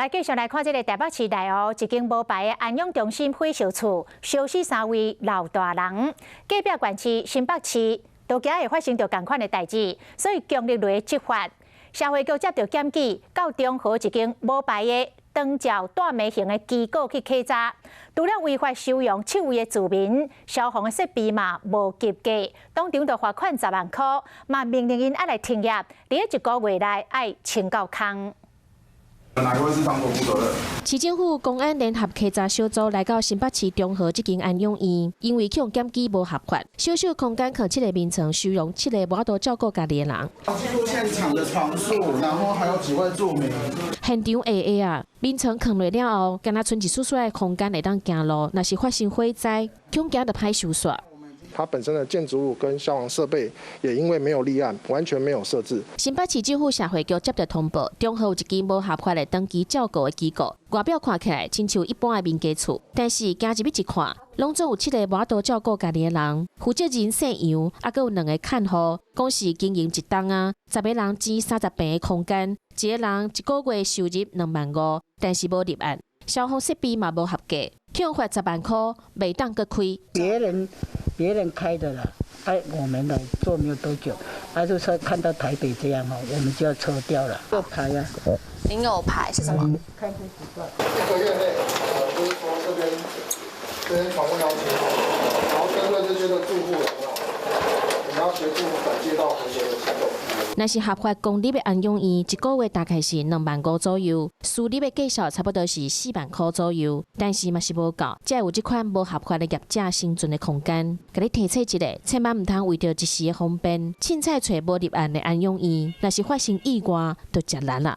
来继续来看这个台北市内一间无牌的安养中心废弃厝，烧死3位老大人。隔壁县市新北市都惊会发生着同款的代志，所以强力来执法。社会局接到检举，到中和一间无牌的长照大微型的机构去稽查，除了违法收容7位的住民，消防的设备嘛无及格，当场就罚款10万块，嘛命令因来停业，伫1个月内要清到空。 哪一位是当中负责任？市政府公安联合稽查小组来到新北市中和这间安养院，因为向检举无合法，小小空间放7个眠床，收容7个无法度照顾家己的人。记录现场的床数，然后还有几位住民。现场下下啊，眠床放落了后，敢若剩一丝丝的空间会当行路，若是发生火灾，恐惊就歹收煞。 它本身的建筑物跟消防设备也因为没有立案，完全没有设置。新北市政府社会局接到通报，中和有一间无合法的登记照顾的机构，外表看起来亲像一般的民家厝，但是行入去一看，拢总有7个无法度照顾家己的人，负责人姓杨，还佫有2个看护，讲是经营一栋啊，10个人住30平的空间，一个人1个月收入2万5，但是无立案，消防设备嘛无合格，向罚10万块，袂当佫开。别人开的啦，我们来做没有多久，就说看到台北这样我们就要抽掉了。有牌啊？您有牌是什么？开户习惯。1个月内，就是说这边访问要签好，然后针对这些的住户我们要协助转接到合格的机构。 若是合法公立的安养院，1个月大概是2万5左右，私立的计数差不多是4万块左右，但是嘛是无够，才有这款无合法的业者生存的空间。甲你提醒一下，千万唔通为着一时的方便，凊彩找无立案的安养院，若是发生意外，就真难啦。